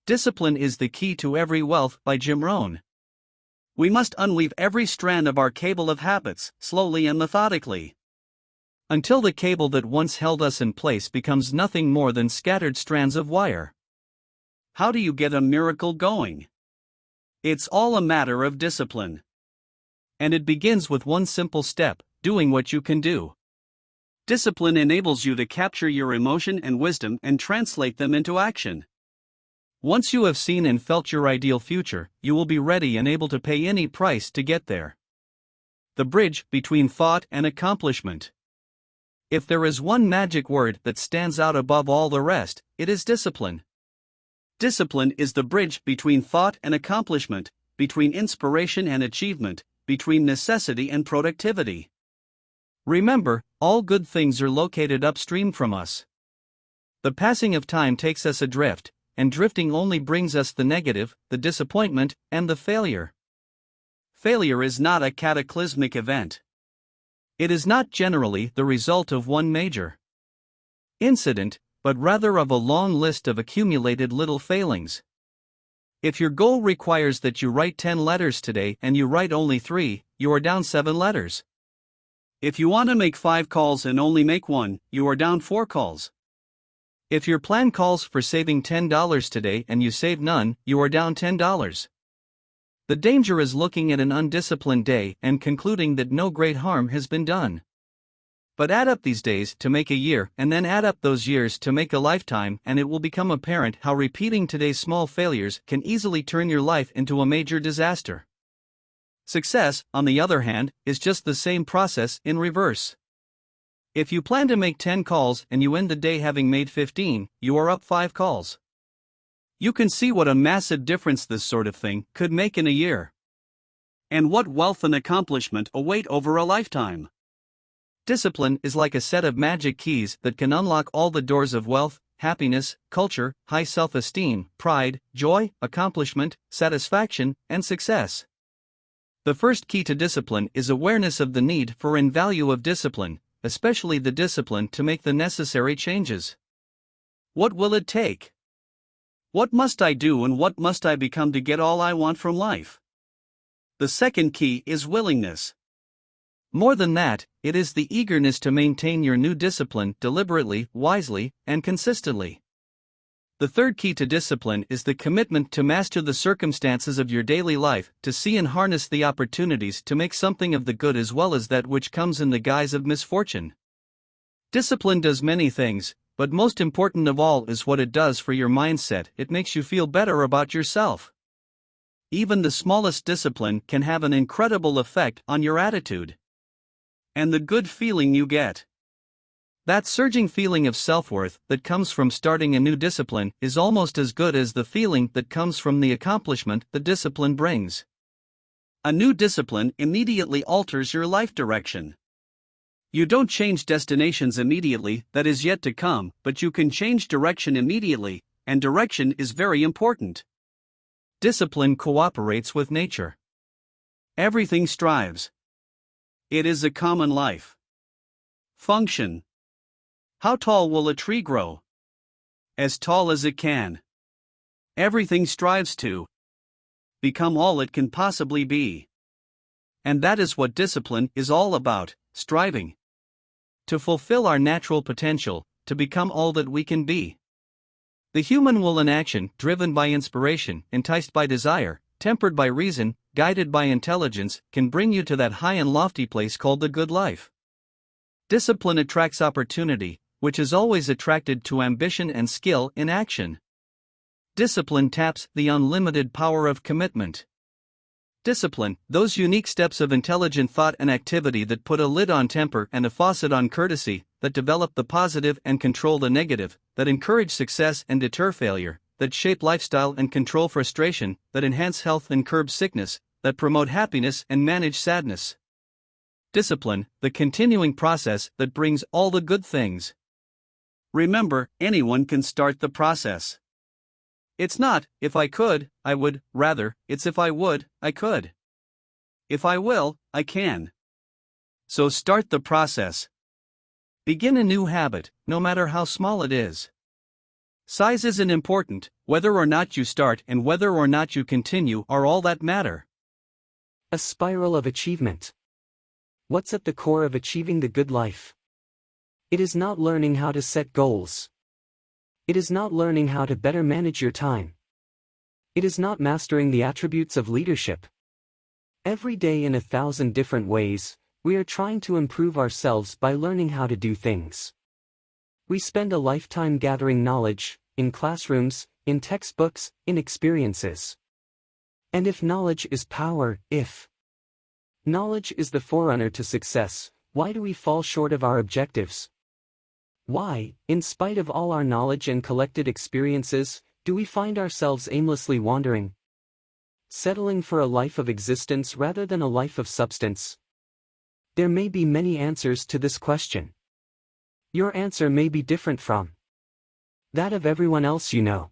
Discipline is the key to every wealth by Rohn. We must unweave every strand of our cable of habits, slowly and methodically, until the cable that once held us in place becomes nothing more than scattered strands of wire. How do you get a miracle going? It's all a matter of discipline. And it begins with one simple step: doing what you can do. Discipline enables you to capture your emotion and wisdom and translate them into action. Once you have seen and felt your ideal future, you will be ready and able to pay any price to get there. The bridge between thought and accomplishment. If there is one magic word that stands out above all the rest, it is discipline. Discipline is the bridge between thought and accomplishment, between inspiration and achievement, between necessity and productivity. Remember, all good things are located upstream from us. The passing of time takes us adrift, and drifting only brings us the negative, the disappointment, and the failure. Failure is not a cataclysmic event. It is not generally the result of one major incident, but rather of a long list of accumulated little failings. If your goal requires that you write 10 letters today and you write only 3, you are down 7 letters. If you want to make 5 calls and only make 1, you are down 4 calls. If your plan calls for saving $10 today and you save none, you are down $10. The danger is looking at an undisciplined day and concluding that no great harm has been done. But add up these days to make a year, and then add up those years to make a lifetime, and it will become apparent how repeating today's small failures can easily turn your life into a major disaster. Success, on the other hand, is just the same process in reverse. If you plan to make 10 calls and you end the day having made 15, you are up 5 calls. You can see what a massive difference this sort of thing could make in a year. And what wealth and accomplishment await over a lifetime. Discipline is like a set of magic keys that can unlock all the doors of wealth, happiness, culture, high self-esteem, pride, joy, accomplishment, satisfaction, and success. The first key to discipline is awareness of the need for and value of discipline, especially the discipline to make the necessary changes. What will it take? What must I do and what must I become to get all I want from life? The second key is willingness. More than that, it is the eagerness to maintain your new discipline deliberately, wisely, and consistently. The third key to discipline is the commitment to master the circumstances of your daily life, to see and harness the opportunities to make something of the good as well as that which comes in the guise of misfortune. Discipline does many things, but most important of all is what it does for your mindset. It makes you feel better about yourself. Even the smallest discipline can have an incredible effect on your attitude. And the good feeling you get. That surging feeling of self-worth that comes from starting a new discipline is almost as good as the feeling that comes from the accomplishment the discipline brings. A new discipline immediately alters your life direction. You don't change destinations immediately, that is yet to come, but you can change direction immediately, and direction is very important. Discipline cooperates with nature. Everything strives. It is a common life function. How tall will a tree grow? As tall as it can. Everything strives to become all it can possibly be. And that is what discipline is all about, striving to fulfill our natural potential, to become all that we can be. The human will in action, driven by inspiration, enticed by desire, tempered by reason, guided by intelligence, can bring you to that high and lofty place called the good life. Discipline attracts opportunity, which is always attracted to ambition and skill in action. Discipline taps the unlimited power of commitment. Discipline, those unique steps of intelligent thought and activity that put a lid on temper and a faucet on courtesy, that develop the positive and control the negative, that encourage success and deter failure, that shape lifestyle and control frustration, that enhance health and curb sickness, that promote happiness and manage sadness. Discipline, the continuing process that brings all the good things. Remember, anyone can start the process. It's not, if I could, I would, rather, it's if I would, I could. If I will, I can. So start the process. Begin a new habit, no matter how small it is. Size isn't important, whether or not you start and whether or not you continue are all that matter. A spiral of achievement. What's at the core of achieving the good life? It is not learning how to set goals. It is not learning how to better manage your time. It is not mastering the attributes of leadership. Every day in 1,000 different ways, we are trying to improve ourselves by learning how to do things. We spend a lifetime gathering knowledge, in classrooms, in textbooks, in experiences. And if knowledge is power, if knowledge is the forerunner to success, why do we fall short of our objectives? Why, in spite of all our knowledge and collected experiences, do we find ourselves aimlessly wandering? Settling for a life of existence rather than a life of substance? There may be many answers to this question. Your answer may be different from that of everyone else you know.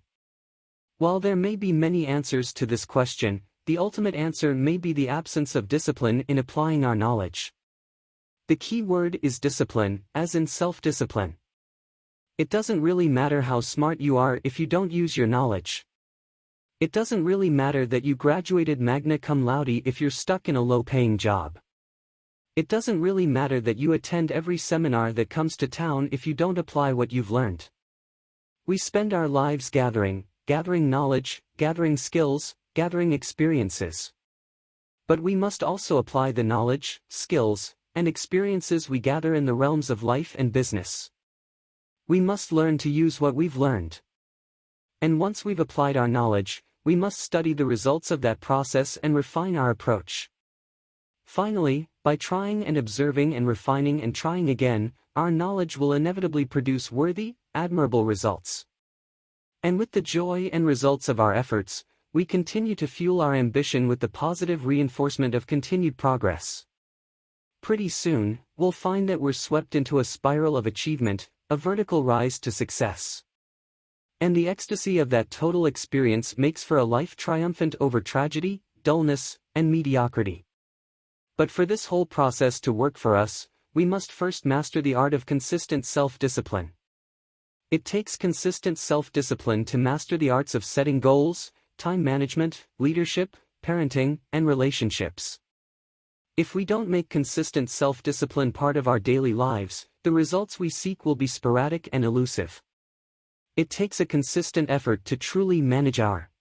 While there may be many answers to this question, the ultimate answer may be the absence of discipline in applying our knowledge. The key word is discipline, as in self-discipline. It doesn't really matter how smart you are if you don't use your knowledge. It doesn't really matter that you graduated magna cum laude if you're stuck in a low-paying job. It doesn't really matter that you attend every seminar that comes to town if you don't apply what you've learned. We spend our lives gathering knowledge, gathering skills, gathering experiences. But we must also apply the knowledge, skills, and experiences we gather in the realms of life and business. We must learn to use what we've learned. And once we've applied our knowledge, we must study the results of that process and refine our approach. Finally, by trying and observing and refining and trying again, our knowledge will inevitably produce worthy, admirable results. And with the joy and results of our efforts, we continue to fuel our ambition with the positive reinforcement of continued progress. Pretty soon, we'll find that we're swept into a spiral of achievement, a vertical rise to success. And the ecstasy of that total experience makes for a life triumphant over tragedy, dullness, and mediocrity. But for this whole process to work for us, we must first master the art of consistent self-discipline. It takes consistent self-discipline to master the arts of setting goals, time management, leadership, parenting, and relationships. If we don't make consistent self-discipline part of our daily lives, the results we seek will be sporadic and elusive. It takes a consistent effort to truly manage our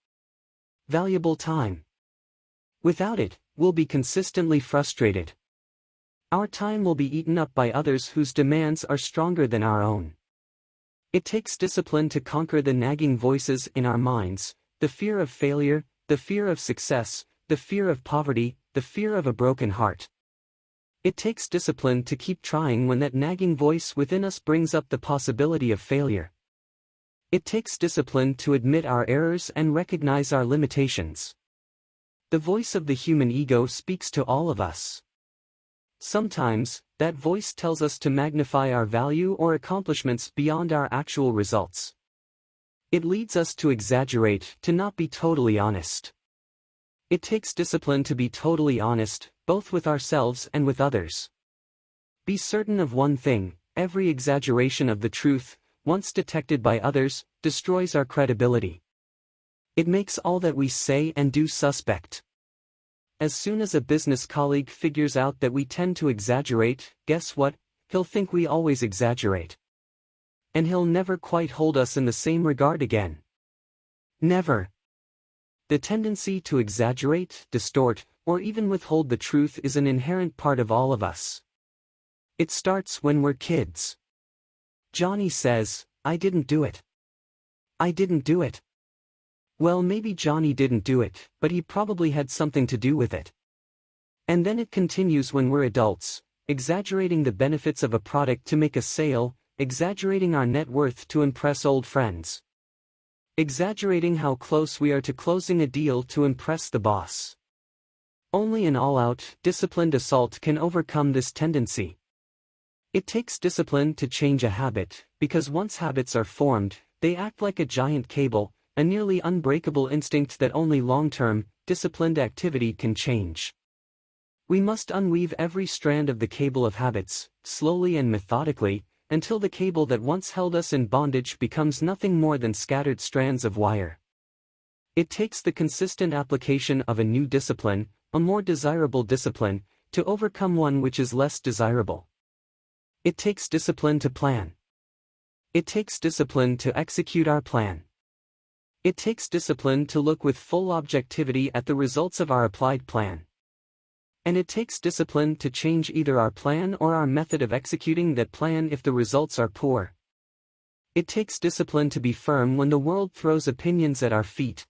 valuable time. Without it, we'll be consistently frustrated. Our time will be eaten up by others whose demands are stronger than our own. It takes discipline to conquer the nagging voices in our minds, the fear of failure, the fear of success, the fear of poverty, the fear of a broken heart. It takes discipline to keep trying when that nagging voice within us brings up the possibility of failure. It takes discipline to admit our errors and recognize our limitations. The voice of the human ego speaks to all of us. Sometimes, that voice tells us to magnify our value or accomplishments beyond our actual results. It leads us to exaggerate, to not be totally honest. It takes discipline to be totally honest, both with ourselves and with others. Be certain of one thing: every exaggeration of the truth, once detected by others, destroys our credibility. It makes all that we say and do suspect. As soon as a business colleague figures out that we tend to exaggerate, guess what? He'll think we always exaggerate. And he'll never quite hold us in the same regard again. Never. The tendency to exaggerate, distort, or even withhold the truth is an inherent part of all of us. It starts when we're kids. Johnny says, "I didn't do it. I didn't do it." Well, maybe Johnny didn't do it, but he probably had something to do with it. And then it continues when we're adults, exaggerating the benefits of a product to make a sale, exaggerating our net worth to impress old friends. Exaggerating how close we are to closing a deal to impress the boss. Only an all-out, disciplined assault can overcome this tendency. It takes discipline to change a habit, because once habits are formed, they act like a giant cable, a nearly unbreakable instinct that only long-term, disciplined activity can change. We must unweave every strand of the cable of habits, slowly and methodically, until the cable that once held us in bondage becomes nothing more than scattered strands of wire. It takes the consistent application of a new discipline, a more desirable discipline, to overcome one which is less desirable. It takes discipline to plan. It takes discipline to execute our plan. It takes discipline to look with full objectivity at the results of our applied plan. And it takes discipline to change either our plan or our method of executing that plan if the results are poor. It takes discipline to be firm when the world throws opinions at our feet.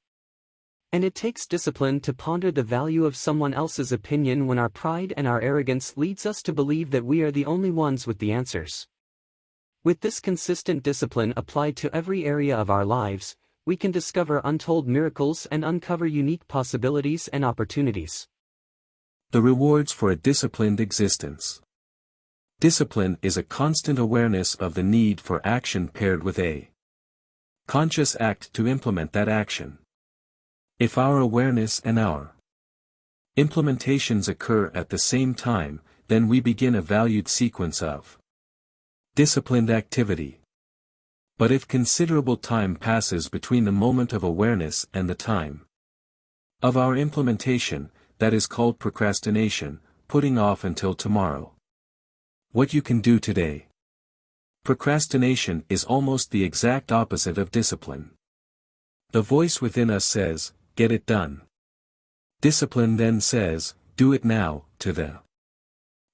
And it takes discipline to ponder the value of someone else's opinion when our pride and our arrogance leads us to believe that we are the only ones with the answers. With this consistent discipline applied to every area of our lives, we can discover untold miracles and uncover unique possibilities and opportunities. The rewards for a disciplined existence. Discipline is a constant awareness of the need for action paired with a conscious act to implement that action. If our awareness and our implementations occur at the same time, then we begin a valued sequence of disciplined activity. But if considerable time passes between the moment of awareness and the time of our implementation, that is called procrastination, putting off until tomorrow. What you can do today. Procrastination is almost the exact opposite of discipline. The voice within us says, get it done. Discipline then says, do it now, to the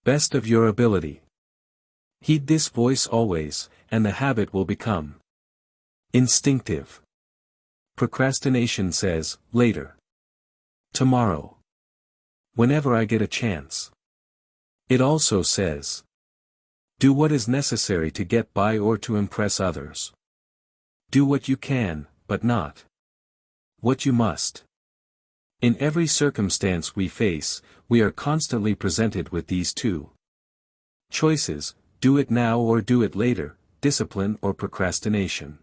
best of your ability. Heed this voice always, and the habit will become instinctive. Procrastination says, later. Tomorrow. Whenever I get a chance. It also says, do what is necessary to get by or to impress others. Do what you can, but not what you must. In every circumstance we face, we are constantly presented with these two choices: do it now or do it later, discipline or procrastination.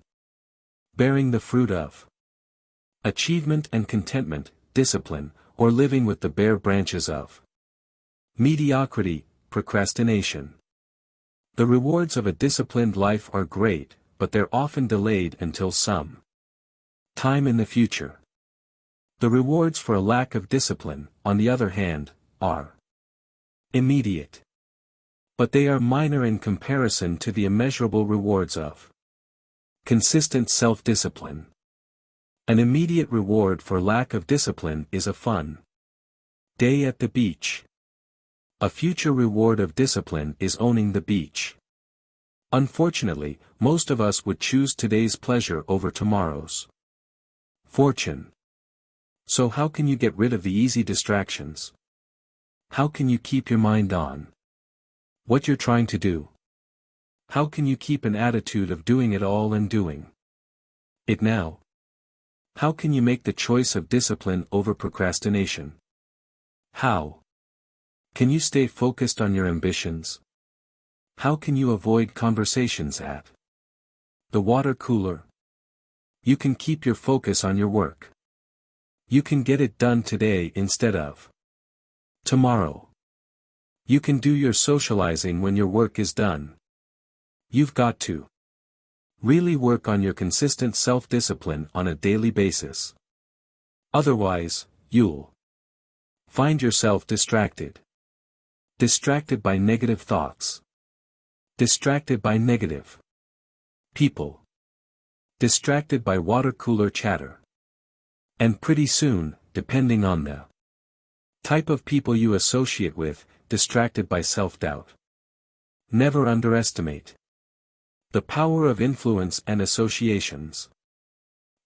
Bearing the fruit of achievement and contentment, discipline, or living with the bare branches of mediocrity, procrastination. The rewards of a disciplined life are great, but they're often delayed until some time in the future. The rewards for a lack of discipline, on the other hand, are immediate. But they are minor in comparison to the immeasurable rewards of consistent self-discipline. An immediate reward for lack of discipline is a fun day at the beach. A future reward of discipline is owning the beach. Unfortunately, most of us would choose today's pleasure over tomorrow's fortune. So how can you get rid of the easy distractions? How can you keep your mind on what you're trying to do? How can you keep an attitude of doing it all and doing it now? How can you make the choice of discipline over procrastination? How can you stay focused on your ambitions? How can you avoid conversations at the water cooler? You can keep your focus on your work. You can get it done today instead of tomorrow. You can do your socializing when your work is done. You've got to really work on your consistent self-discipline on a daily basis. Otherwise, you'll find yourself distracted. Distracted by negative thoughts. Distracted by negative people. Distracted by water cooler chatter. And pretty soon, depending on the type of people you associate with, distracted by self-doubt. Never underestimate the power of influence and associations.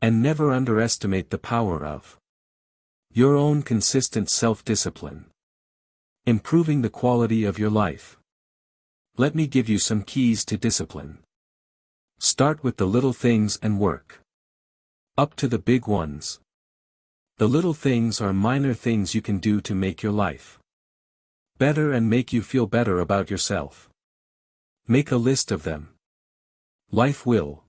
And never underestimate the power of your own consistent self-discipline. Improving the quality of your life. Let me give you some keys to discipline. Start with the little things and work up to the big ones. The little things are minor things you can do to make your life better and make you feel better about yourself. Make a list of them. Life will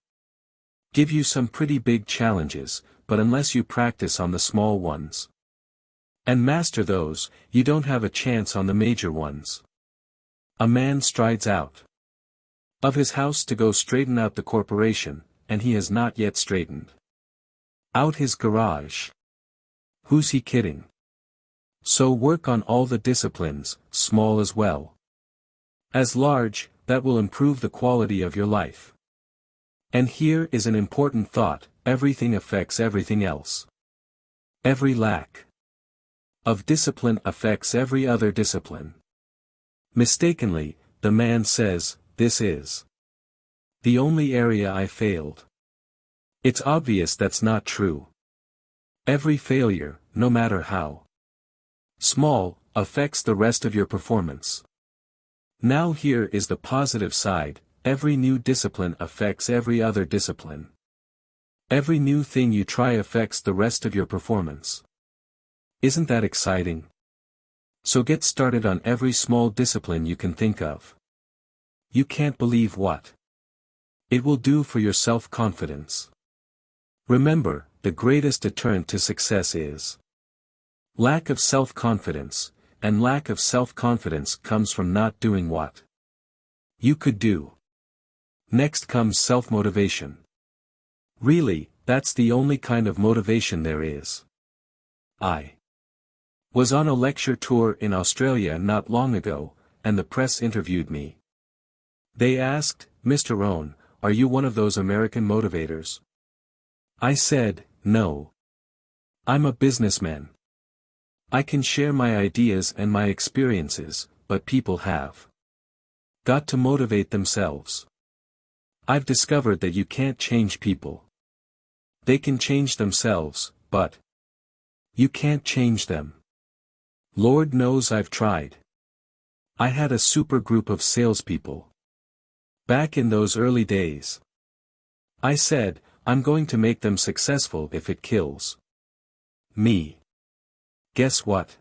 give you some pretty big challenges, but unless you practice on the small ones and master those, you don't have a chance on the major ones. A man strides out Of his house to go straighten out the corporation, and he has not yet straightened out his garage. Who's he kidding? So work on all the disciplines, small as well as large, that will improve the quality of your life. And here is an important thought: everything affects everything else. Every lack of discipline affects every other discipline. Mistakenly, the man says, "This is the only area I failed." It's obvious that's not true. Every failure, no matter how small, affects the rest of your performance. Now here is the positive side: every new discipline affects every other discipline. Every new thing you try affects the rest of your performance. Isn't that exciting? So get started on every small discipline you can think of. You can't believe what it will do for your self-confidence. Remember, the greatest deterrent to success is lack of self-confidence, and lack of self-confidence comes from not doing what you could do. Next comes self-motivation. Really, that's the only kind of motivation there is. I was on a lecture tour in Australia not long ago, and the press interviewed me. They asked, "Mr. Rohn, are you one of those American motivators?" I said, "No. I'm a businessman. I can share my ideas and my experiences, but people have got to motivate themselves. I've discovered that you can't change people. They can change themselves, but you can't change them. Lord knows I've tried. I had a super group of salespeople back in those early days. I said, I'm going to make them successful if it kills me. Guess what?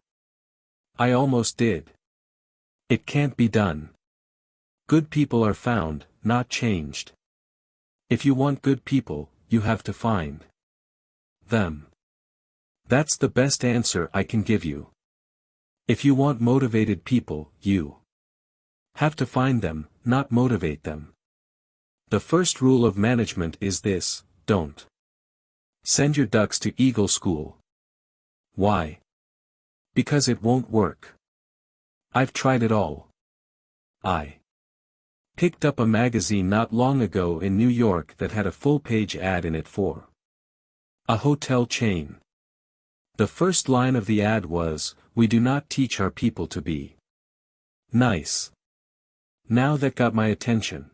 I almost did. It can't be done. Good people are found, not changed. If you want good people, you have to find them. That's the best answer I can give you. If you want motivated people, you have to find them, not motivate them. The first rule of management is this: don't send your ducks to Eagle School. Why? Because it won't work. I've tried it all. I picked up a magazine not long ago in New York that had a full-page ad in it for a hotel chain. The first line of the ad was, "We do not teach our people to be nice." Now that got my attention.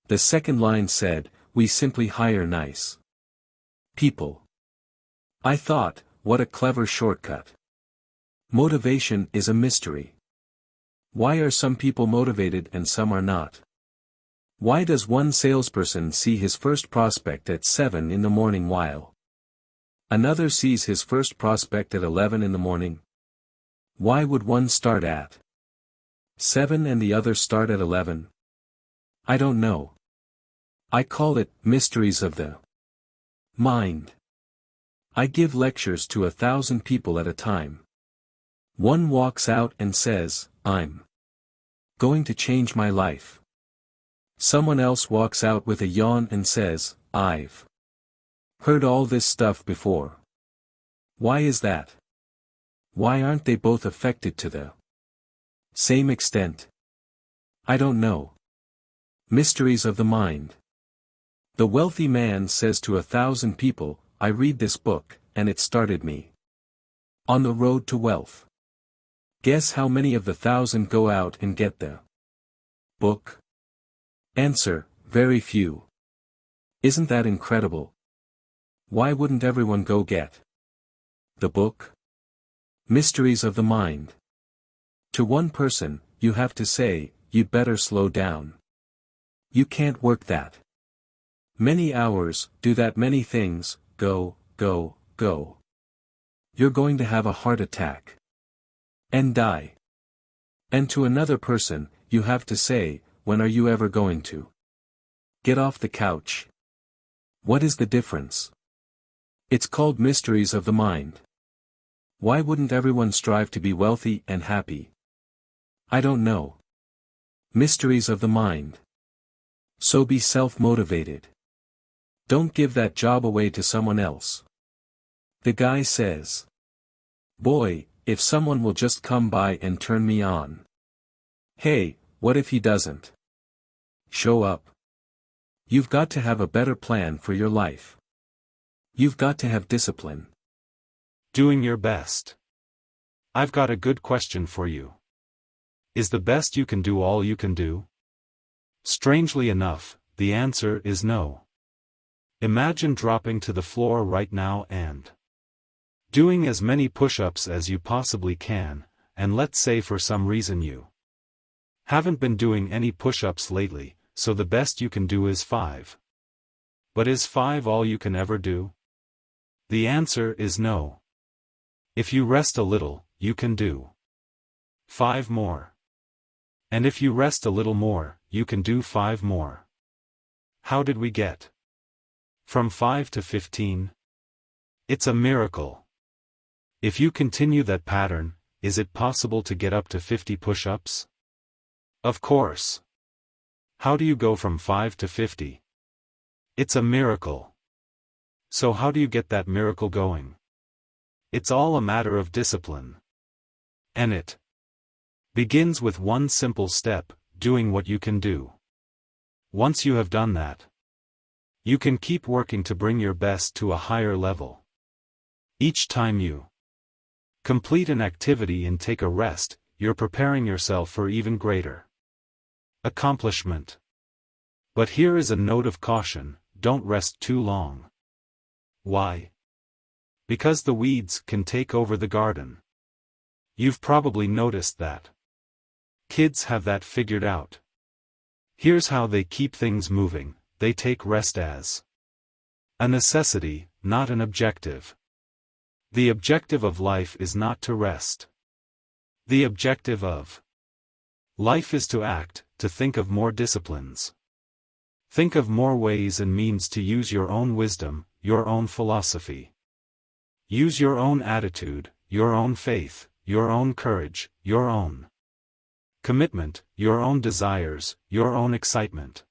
The second line said, "We simply hire nice people." I thought, what a clever shortcut. Motivation is a mystery. Why are some people motivated and some are not? Why does one salesperson see his first prospect at 7 in the morning while another sees his first prospect at 11 in the morning? Why would one start at 7 and the other start at 11? I don't know. I call it mysteries of the mind. I give lectures to 1,000 people at a time. One walks out and says, "I'm going to change my life." Someone else walks out with a yawn and says, "I've heard all this stuff before." Why is that? Why aren't they both affected to the same extent? I don't know. Mysteries of the mind. The wealthy man says to 1,000 people, "I read this book, and it started me on the road to wealth." Guess how many of the 1,000 go out and get the book? Answer, very few. Isn't that incredible? Why wouldn't everyone go get the book? Mysteries of the mind. To one person, you have to say, "You'd better slow down. You can't work that many hours, do that many things, go, go, go. You're going to have a heart attack and die." And to another person, you have to say, "When are you ever going to get off the couch?" What is the difference? It's called mysteries of the mind. Why wouldn't everyone strive to be wealthy and happy? I don't know. Mysteries of the mind. So be self-motivated. Don't give that job away to someone else. The guy says. Boy, if someone will just come by and turn me on. Hey, what if he doesn't? Show up. You've got to have a better plan for your life. You've got to have discipline. Doing your best. I've got a good question for you. Is the best you can do all you can do? Strangely enough, the answer is no. Imagine dropping to the floor right now and doing as many push-ups as you possibly can, and let's say for some reason you haven't been doing any push-ups lately, so the best you can do is 5. But is 5 all you can ever do? The answer is no. If you rest a little, you can do 5 more. And if you rest a little more, you can do 5 more. How did we get from 5 to 15? It's a miracle. If you continue that pattern, is it possible to get up to 50 push-ups? Of course. How do you go from 5 to 50? It's a miracle. So how do you get that miracle going? It's all a matter of discipline. And it begins with one simple step, doing what you can do. Once you have done that, you can keep working to bring your best to a higher level. Each time you complete an activity and take a rest, you're preparing yourself for even greater accomplishment. But here is a note of caution: don't rest too long. Why? Because the weeds can take over the garden. You've probably noticed that. Kids have that figured out. Here's how they keep things moving: they take rest as a necessity, not an objective. The objective of life is not to rest. The objective of life is to act, to think of more disciplines. Think of more ways and means to use your own wisdom, your own philosophy. Use your own attitude, your own faith, your own courage, your own commitment, your own desires, your own excitement.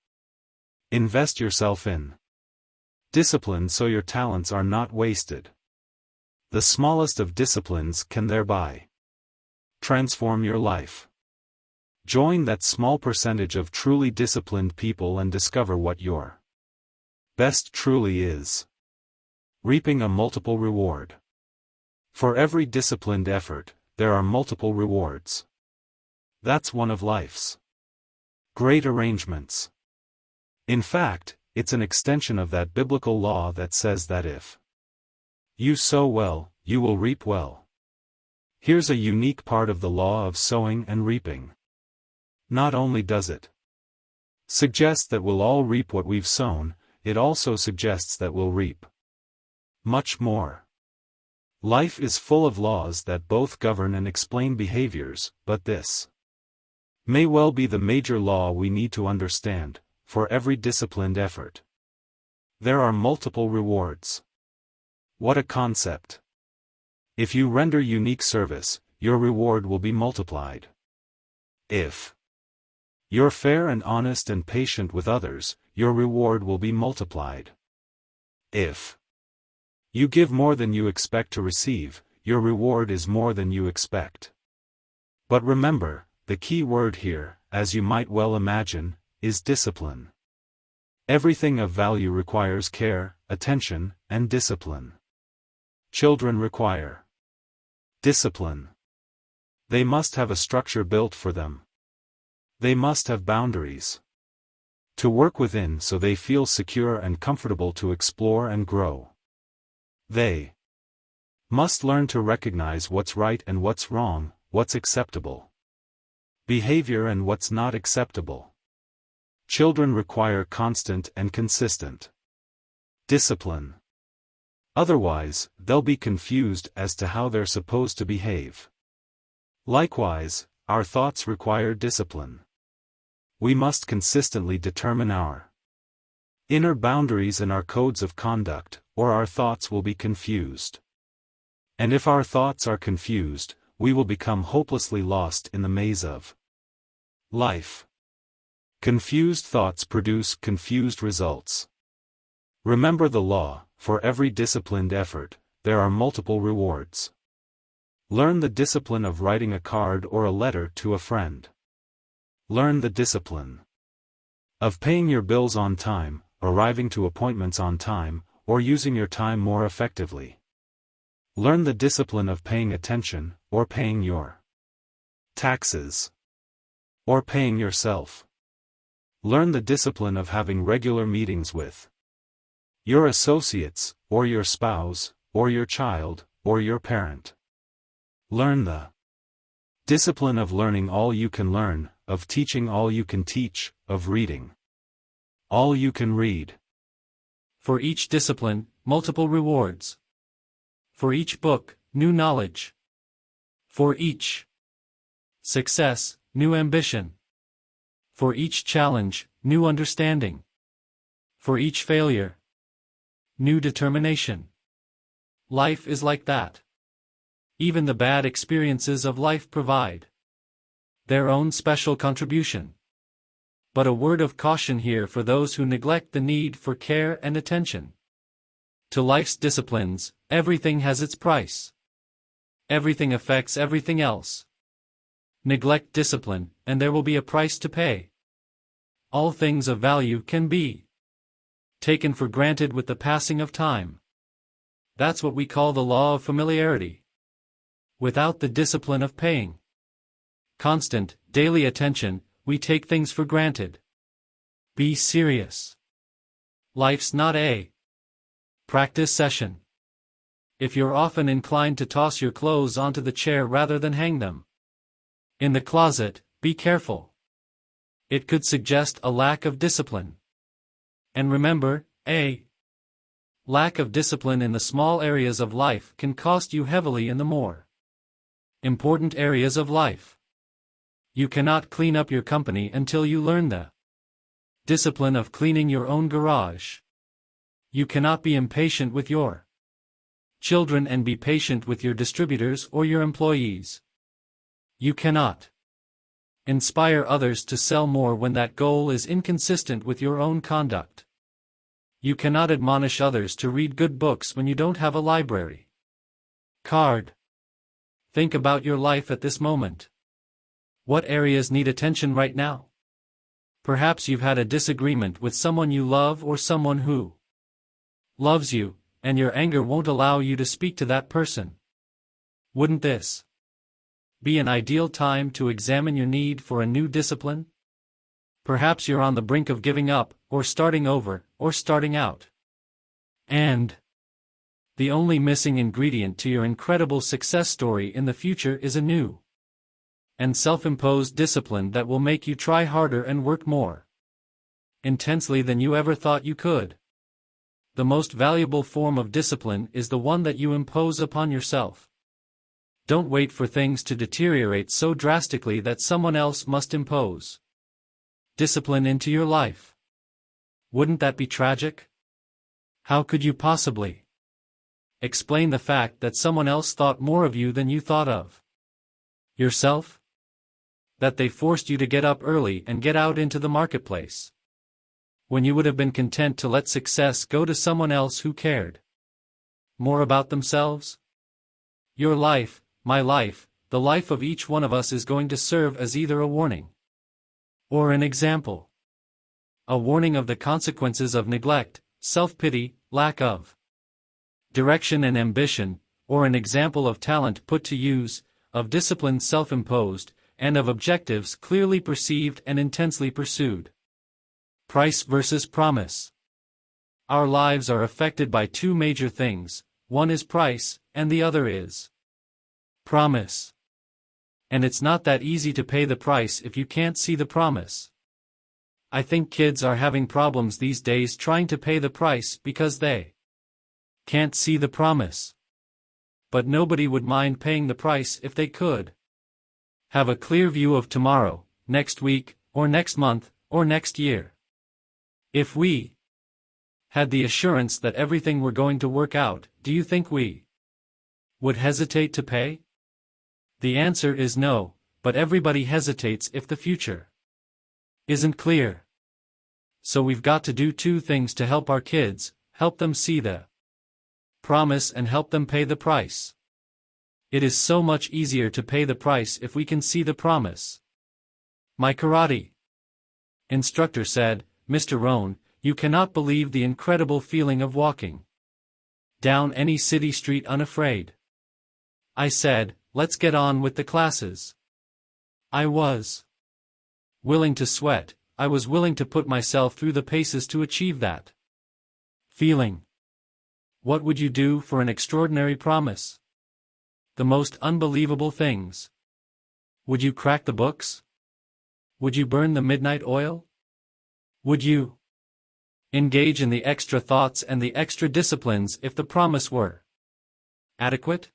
Invest yourself in discipline so your talents are not wasted. The smallest of disciplines can thereby transform your life. Join that small percentage of truly disciplined people and discover what your best truly is. Reaping a multiple reward. For every disciplined effort, there are multiple rewards. That's one of life's great arrangements. In fact, it's an extension of that biblical law that says that if you sow well, you will reap well. Here's a unique part of the law of sowing and reaping. Not only does it suggest that we'll all reap what we've sown, it also suggests that we'll reap much more. Life is full of laws that both govern and explain behaviors, but this may well be the major law we need to understand: for every disciplined effort, there are multiple rewards. What a concept! If you render unique service, your reward will be multiplied. If you're fair and honest and patient with others, your reward will be multiplied. If you give more than you expect to receive, your reward is more than you expect. But remember, the key word here, as you might well imagine, is discipline. Everything of value requires care, attention, and discipline. Children require discipline. They must have a structure built for them. They must have boundaries to work within so they feel secure and comfortable to explore and grow. They must learn to recognize what's right and what's wrong, what's acceptable behavior and what's not acceptable. Children require constant and consistent discipline. Otherwise, they'll be confused as to how they're supposed to behave. Likewise, our thoughts require discipline. We must consistently determine our inner boundaries and our codes of conduct, or our thoughts will be confused. And if our thoughts are confused, we will become hopelessly lost in the maze of life. Confused thoughts produce confused results. Remember the law: for every disciplined effort, there are multiple rewards. Learn the discipline of writing a card or a letter to a friend. Learn the discipline of paying your bills on time, arriving to appointments on time, or using your time more effectively. Learn the discipline of paying attention, or paying your taxes, or paying yourself. Learn the discipline of having regular meetings with your associates, or your spouse, or your child, or your parent. Learn the discipline of learning all you can learn, of teaching all you can teach, of reading all you can read. For each discipline, multiple rewards. For each book, new knowledge. For each success, new ambition. For each challenge, new understanding. For each failure, new determination. Life is like that. Even the bad experiences of life provide their own special contribution. But a word of caution here for those who neglect the need for care and attention to life's disciplines. Everything has its price. Everything affects everything else. Neglect discipline, and there will be a price to pay. All things of value can be taken for granted with the passing of time. That's what we call the law of familiarity. Without the discipline of paying constant, daily attention, we take things for granted. Be serious. Life's not a practice session. If you're often inclined to toss your clothes onto the chair rather than hang them in the closet, be careful. It could suggest a lack of discipline. And remember, a lack of discipline in the small areas of life can cost you heavily in the more important areas of life. You cannot clean up your company until you learn the discipline of cleaning your own garage. You cannot be impatient with your children and be patient with your distributors or your employees. You cannot inspire others to sell more when that goal is inconsistent with your own conduct. You cannot admonish others to read good books when you don't have a library card. Think about your life at this moment. What areas need attention right now? Perhaps you've had a disagreement with someone you love or someone who loves you, and your anger won't allow you to speak to that person. Wouldn't this be an ideal time to examine your need for a new discipline? Perhaps you're on the brink of giving up, or starting over, or starting out. And the only missing ingredient to your incredible success story in the future is a new and self-imposed discipline that will make you try harder and work more intensely than you ever thought you could. The most valuable form of discipline is the one that you impose upon yourself. Don't wait for things to deteriorate so drastically that someone else must impose discipline into your life. Wouldn't that be tragic? How could you possibly explain the fact that someone else thought more of you than you thought of yourself? That they forced you to get up early and get out into the marketplace, when you would have been content to let success go to someone else who cared more about themselves? Your life, my life, the life of each one of us is going to serve as either a warning or an example. A warning of the consequences of neglect, self-pity, lack of direction and ambition, or an example of talent put to use, of discipline self-imposed, and of objectives clearly perceived and intensely pursued. Price versus promise. Our lives are affected by two major things: one is price, and the other is promise. And it's not that easy to pay the price if you can't see the promise. I think kids are having problems these days trying to pay the price because they can't see the promise. But nobody would mind paying the price if they could have a clear view of tomorrow, next week, or next month, or next year. If we had the assurance that everything were going to work out, do you think we would hesitate to pay? The answer is no, but everybody hesitates if the future isn't clear. So we've got to do two things to help our kids, help them see the promise and help them pay the price. It is so much easier to pay the price if we can see the promise. My karate instructor said, "Mr. Rohn, you cannot believe the incredible feeling of walking down any city street unafraid." I said, "Let's get on with the classes." I was willing to sweat, I was willing to put myself through the paces to achieve that feeling. What would you do for an extraordinary promise? The most unbelievable things. Would you crack the books? Would you burn the midnight oil? Would you engage in the extra thoughts and the extra disciplines if the promise were adequate?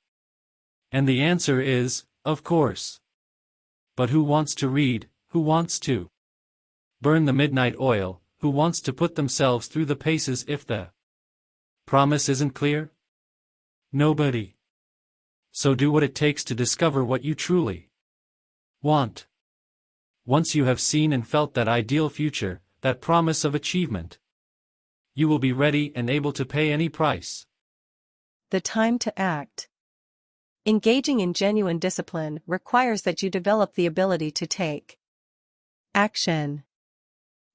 And the answer is, of course. But who wants to read, who wants to burn the midnight oil, who wants to put themselves through the paces if the promise isn't clear? Nobody. So do what it takes to discover what you truly want. Once you have seen and felt that ideal future, that promise of achievement, you will be ready and able to pay any price. The time to act. Engaging in genuine discipline requires that you develop the ability to take action.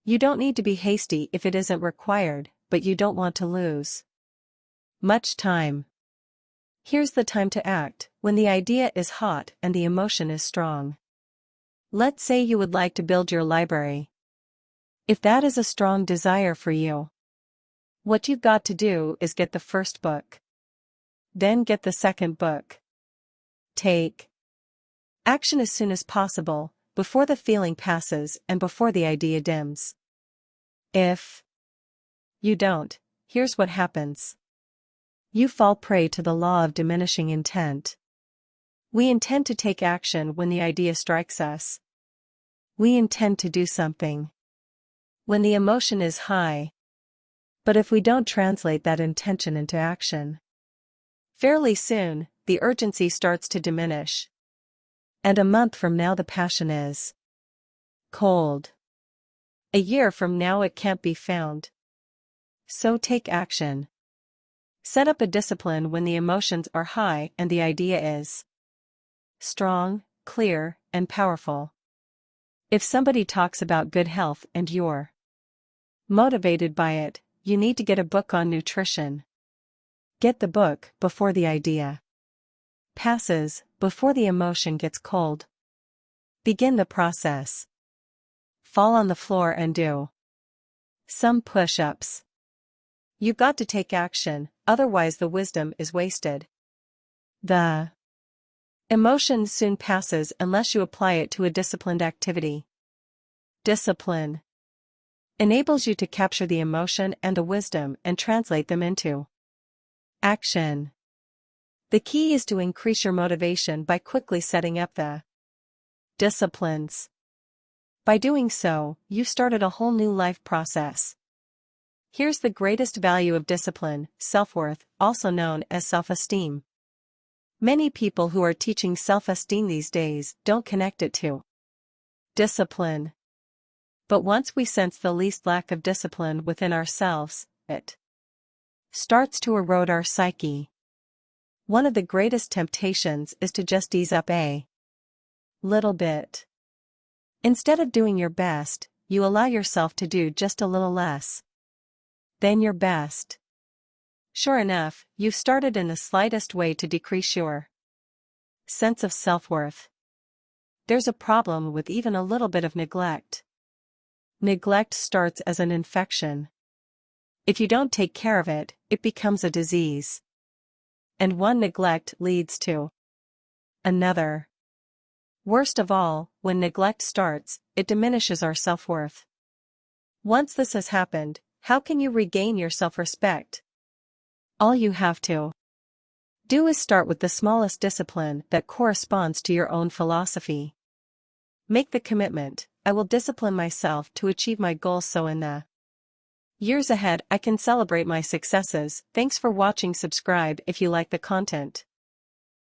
You don't need to be hasty if it isn't required, but you don't want to lose much time. Here's the time to act, when the idea is hot and the emotion is strong. Let's say you would like to build your library. If that is a strong desire for you, what you've got to do is get the first book. Then get the second book. Take action as soon as possible, before the feeling passes and before the idea dims. If you don't, here's what happens. You fall prey to the law of diminishing intent. We intend to take action when the idea strikes us. We intend to do something when the emotion is high. But if we don't translate that intention into action, fairly soon, the urgency starts to diminish. And a month from now the passion is cold. A year from now it can't be found. So take action. Set up a discipline when the emotions are high and the idea is strong, clear, and powerful. If somebody talks about good health and you're motivated by it, you need to get a book on nutrition. Get the book before the idea passes, before the emotion gets cold. Begin the process. Fall on the floor and do some push-ups. You've got to take action, otherwise the wisdom is wasted. The emotion soon passes unless you apply it to a disciplined activity. Discipline enables you to capture the emotion and the wisdom and translate them into action. The key is to increase your motivation by quickly setting up the disciplines. By doing so, you started a whole new life process. Here's the greatest value of discipline: self-worth, also known as self-esteem. Many people who are teaching self-esteem these days don't connect it to discipline. But once we sense the least lack of discipline within ourselves, it starts to erode our psyche. One of the greatest temptations is to just ease up a little bit. Instead of doing your best, you allow yourself to do just a little less than your best. Sure enough, you've started in the slightest way to decrease your sense of self-worth. There's a problem with even a little bit of neglect. Neglect starts as an infection. If you don't take care of it, it becomes a disease. And one neglect leads to another. Worst of all, when neglect starts, it diminishes our self-worth. Once this has happened, how can you regain your self-respect? All you have to do is start with the smallest discipline that corresponds to your own philosophy. Make the commitment: I will discipline myself to achieve my goals so in the years ahead I can celebrate my successes. Thanks for watching. Subscribe if you like the content.